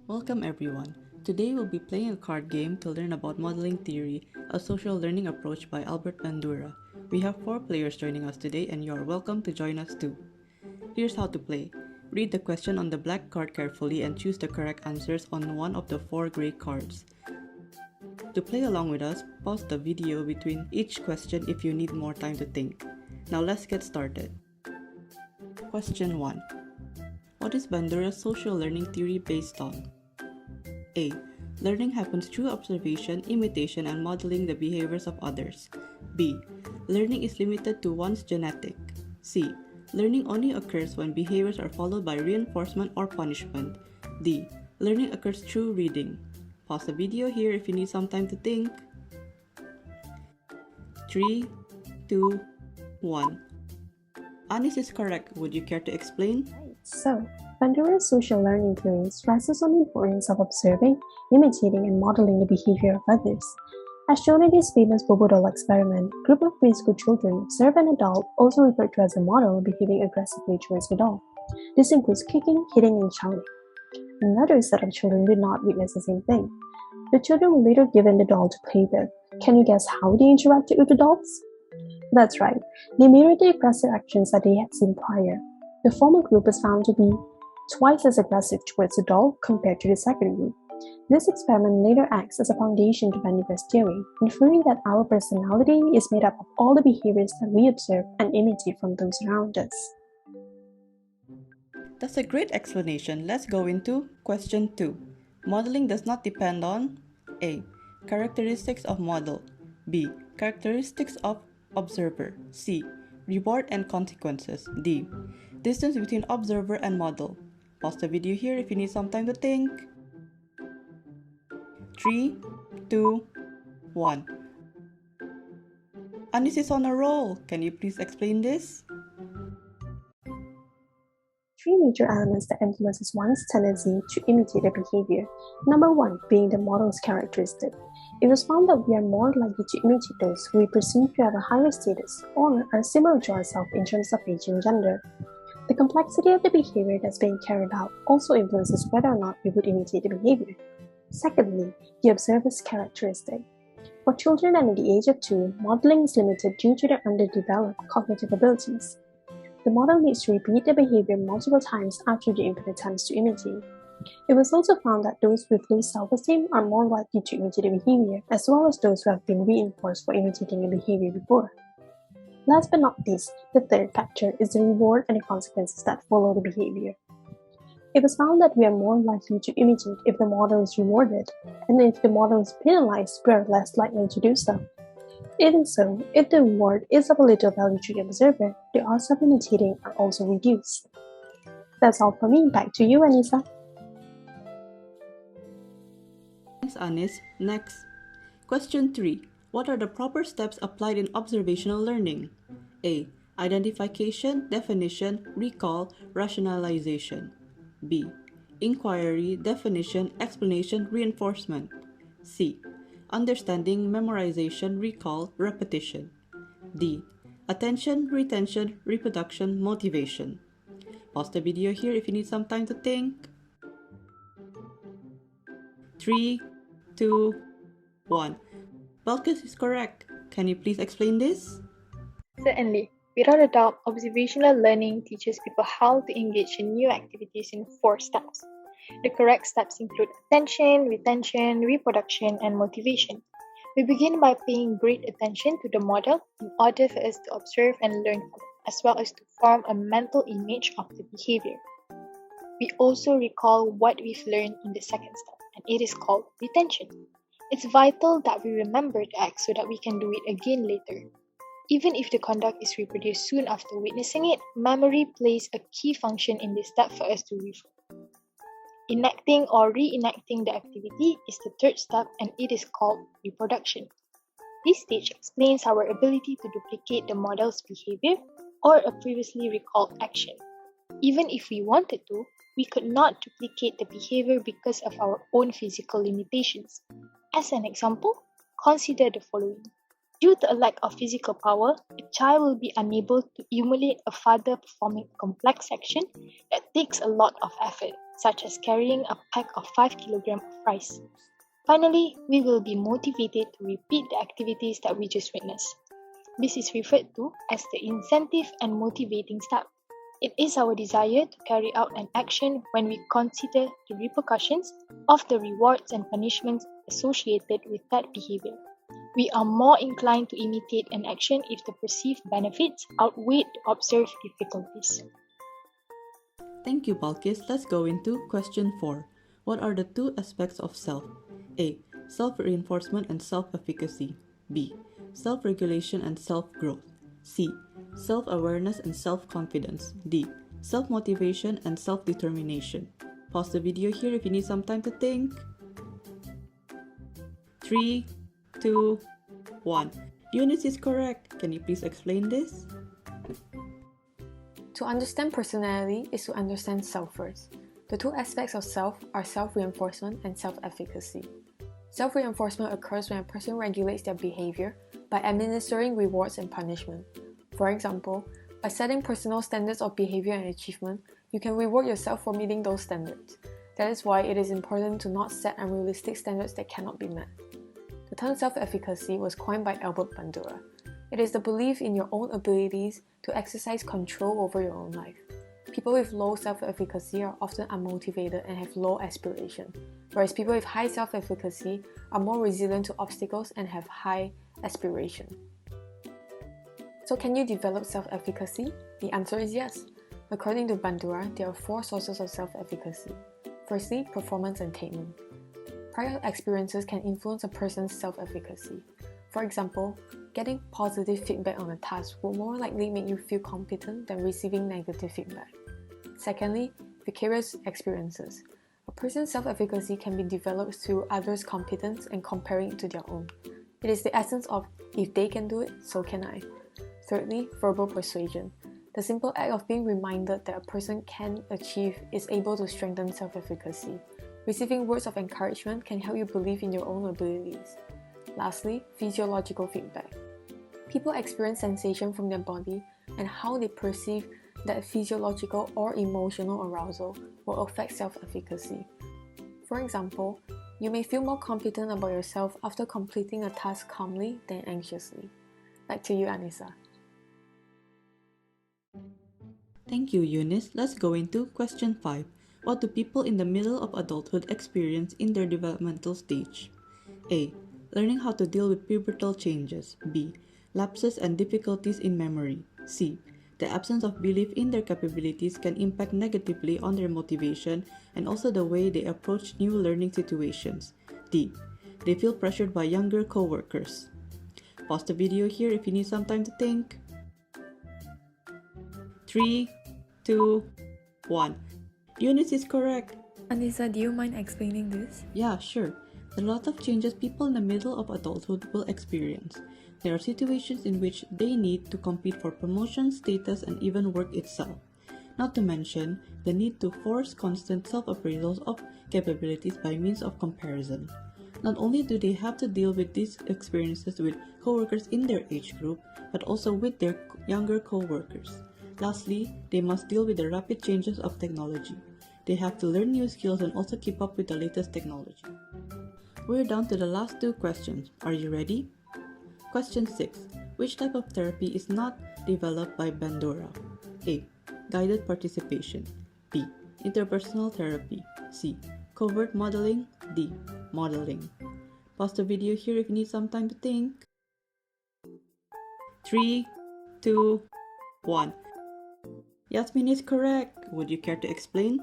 Welcome everyone. Today we'll be playing a card game to learn about modeling theory, a social learning approach by Bandura. We have 4 players joining us today and you are welcome to join us too. Here's how to play. Read the question on the black card carefully and choose the correct answers on one of the 4 gray cards. To play along with us, pause the video between each question if you need more time to think. Now let's get started. Question 1. What is Bandura's social learning theory based on? A. Learning happens through observation, imitation, and modeling the behaviors of others. B. Learning is limited to one's genetic. C. Learning only occurs when behaviors are followed by reinforcement or punishment. D. Learning occurs through reading. Pause the video here if you need some time to think. 3, 2, 1. Anis is correct. Would you care to explain? So, Bandura's social learning theory stresses on the importance of observing, imitating, and modeling the behavior of others. As shown in this famous Bobodol experiment, a group of preschool children observe an adult, also referred to as a model, behaving aggressively towards the doll. This includes kicking, hitting, and shouting. Another set of children did not witness the same thing. The children were later given the doll to play with. Can you guess how they interacted with the dolls? That's right, they mirrored the aggressive actions that they had seen prior. The former group was found to be twice as aggressive towards the doll compared to the second group. This experiment later acts as a foundation to Bandura's theory, inferring that our personality is made up of all the behaviors that we observe and imitate from those around us. That's a great explanation. Let's go into question 2. Modeling does not depend on A. Characteristics of model. B. Characteristics of observer. C. Reward and consequences. D. Distance between observer and model. Pause the video here if you need some time to think. 3, 2, 1. Anis is on a roll. Can you please explain this? 3 major elements that influences one's tendency to imitate a behavior. Number 1 being the model's characteristic. It was found that we are more likely to imitate those who we perceive to have a higher status or are similar to ourselves in terms of age and gender. The complexity of the behavior that's being carried out also influences whether or not we would imitate the behavior. Secondly, the observer's characteristic. For children under the age of 2, modeling is limited due to their underdeveloped cognitive abilities. The model needs to repeat the behavior multiple times after the input attempts to imitate. It was also found that those with low self-esteem are more likely to imitate a behavior, as well as those who have been reinforced for imitating a behavior before. Last but not least, the third factor is the reward and the consequences that follow the behavior. It was found that we are more likely to imitate if the model is rewarded, and if the model is penalized, we are less likely to do so. Even so, if the reward is of a little value to the observer, the odds of imitating are also reduced. That's all for me. Back to you, Anissa. Thanks, Anis. Next. Question 3. What are the proper steps applied in observational learning? A. Identification, definition, recall, rationalization. B. Inquiry, definition, explanation, reinforcement. C. Understanding, memorization, recall, repetition. D. Attention, retention, reproduction, motivation. Pause the video here if you need some time to think. 3, 2, 1. Balkis is correct. Can you please explain this? Certainly. Without a doubt, observational learning teaches people how to engage in new activities in 4 steps. The correct steps include attention, retention, reproduction, and motivation. We begin by paying great attention to the model in order for us to observe and learn from it, as well as to form a mental image of the behavior. We also recall what we've learned in the second step, and it is called retention. It's vital that we remember the act so that we can do it again later. Even if the conduct is reproduced soon after witnessing it, memory plays a key function in this step for us to refer. Enacting or reenacting the activity is the third step, and it is called reproduction. This stage explains our ability to duplicate the model's behavior or a previously recalled action. Even if we wanted to, we could not duplicate the behavior because of our own physical limitations. As an example, consider the following. Due to a lack of physical power, a child will be unable to emulate a father performing a complex action that takes a lot of effort, such as carrying a pack of 5 kilograms of rice. Finally, we will be motivated to repeat the activities that we just witnessed. This is referred to as the incentive and motivating step. It is our desire to carry out an action when we consider the repercussions of the rewards and punishments associated with that behavior. We are more inclined to imitate an action if the perceived benefits outweigh the observed difficulties. Thank you, Balkis. Let's go into question 4. What are the two aspects of self? A. Self-reinforcement and self-efficacy. B. Self-regulation and self-growth. C. Self-awareness and self-confidence. D. Self-motivation and self-determination. Pause the video here if you need some time to think. 3, 2, 1. Eunice is correct. Can you please explain this? To understand personality is to understand self first. The two aspects of self are self-reinforcement and self-efficacy. Self-reinforcement occurs when a person regulates their behavior by administering rewards and punishment. For example, by setting personal standards of behavior and achievement, you can reward yourself for meeting those standards. That is why it is important to not set unrealistic standards that cannot be met. The term self-efficacy was coined by Bandura. It is the belief in your own abilities to exercise control over your own life. People with low self-efficacy are often unmotivated and have low aspiration, whereas people with high self-efficacy are more resilient to obstacles and have high aspiration. So can you develop self-efficacy? The answer is yes. According to Bandura, there are 4 sources of self-efficacy. Firstly, performance attainment. Prior experiences can influence a person's self-efficacy. For example, getting positive feedback on a task will more likely make you feel competent than receiving negative feedback. Secondly, vicarious experiences. A person's self-efficacy can be developed through others' competence and comparing it to their own. It is the essence of, if they can do it, so can I. Thirdly, verbal persuasion. The simple act of being reminded that a person can achieve is able to strengthen self-efficacy. Receiving words of encouragement can help you believe in your own abilities. Lastly, physiological feedback. People experience sensation from their body, and how they perceive that physiological or emotional arousal will affect self-efficacy. For example, you may feel more confident about yourself after completing a task calmly than anxiously. Back to you, Anissa. Thank you, Eunice. Let's go into question 5. What do people in the middle of adulthood experience in their developmental stage? A. Learning how to deal with pubertal changes. B. Lapses and difficulties in memory. C. The absence of belief in their capabilities can impact negatively on their motivation and also the way they approach new learning situations. D. They feel pressured by younger co-workers. Pause the video here if you need some time to think. 3, 2, 1. Eunice is correct. Anissa, do you mind explaining this? Yeah, sure. There are a lot of changes people in the middle of adulthood will experience. There are situations in which they need to compete for promotion, status, and even work itself. Not to mention the need to force constant self-appraisals of capabilities by means of comparison. Not only do they have to deal with these experiences with co-workers in their age group, but also with their younger co-workers. Lastly, they must deal with the rapid changes of technology. They have to learn new skills and also keep up with the latest technology. We're down to the last 2 questions. Are you ready? Question 6. Which type of therapy is not developed by Bandura? A. Guided participation. B. Interpersonal therapy. C. Covert modeling. D. Modeling. Pause the video here if you need some time to think. 3, 2, 1. Yasmin is correct. Would you care to explain?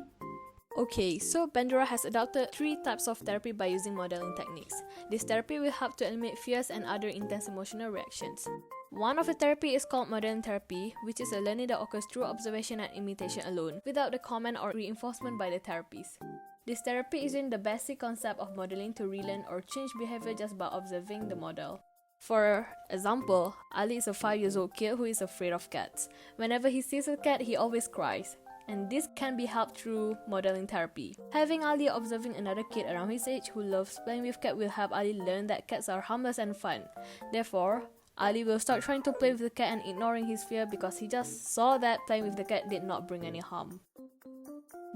Okay, so Bandura has adopted 3 types of therapy by using modeling techniques. This therapy will help to eliminate fears and other intense emotional reactions. One of the therapy is called modeling therapy, which is a learning that occurs through observation and imitation alone, without the comment or reinforcement by the therapist. This therapy is in the basic concept of modeling to relearn or change behavior just by observing the model. For example, Ali is a 5-year-old kid who is afraid of cats. Whenever he sees a cat, he always cries. And this can be helped through modeling therapy. Having Ali observing another kid around his age who loves playing with cats will help Ali learn that cats are harmless and fun. Therefore, Ali will start trying to play with the cat and ignoring his fear because he just saw that playing with the cat did not bring any harm.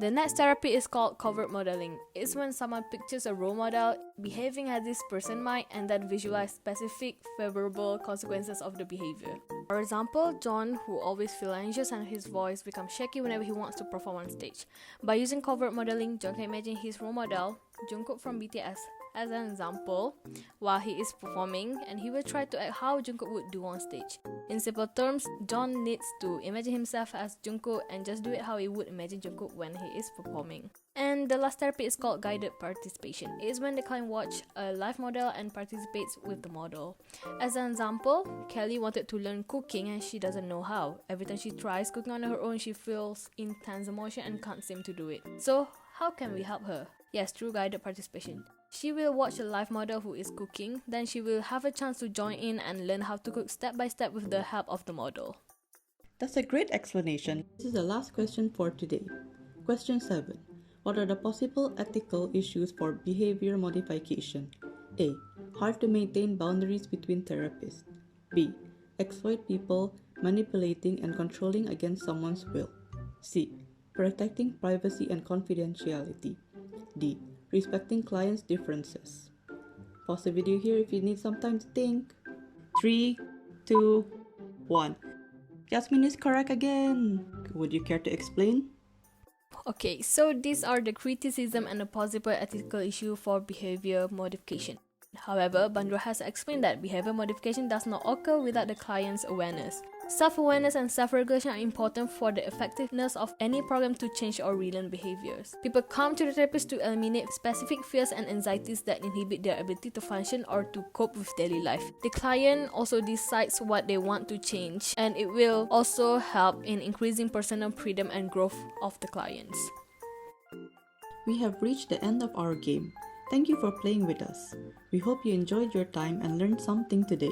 The next therapy is called Covert Modelling. It's when someone pictures a role model behaving as this person might and then visualize specific favorable consequences of the behavior. For example, John, who always feels anxious and his voice becomes shaky whenever he wants to perform on stage. By using Covert Modelling, John can imagine his role model, Jungkook from BTS, as an example while he is performing, and he will try to act how Jungkook would do on stage. In simple terms, John needs to imagine himself as Jungkook and just do it how he would imagine Jungkook when he is performing. And the last therapy is called guided participation. It is when the client watch a live model and participates with the model. As an example, Kelly wanted to learn cooking and she doesn't know how. Every time she tries cooking on her own, she feels intense emotion and can't seem to do it. So, how can we help her? Yes, through guided participation. She will watch a live model who is cooking, then she will have a chance to join in and learn how to cook step by step with the help of the model. That's a great explanation. This is the last question for today. Question 7. What are the possible ethical issues for behavior modification? A. Hard to maintain boundaries between therapists. B. Exploit people, manipulating and controlling against someone's will. C. Protecting privacy and confidentiality. D. Respecting clients' differences. Pause the video here if you need some time to think. 3, 2, 1. Yasmin is correct again. Would you care to explain? Okay, so these are the criticism and the possible ethical issue for behavior modification. However, Bandura has explained that behavior modification does not occur without the client's awareness. Self-awareness and self-regulation are important for the effectiveness of any program to change or relearn behaviors. People come to the therapist to eliminate specific fears and anxieties that inhibit their ability to function or to cope with daily life. The client also decides what they want to change, and it will also help in increasing personal freedom and growth of the clients. We have reached the end of our game. Thank you for playing with us. We hope you enjoyed your time and learned something today.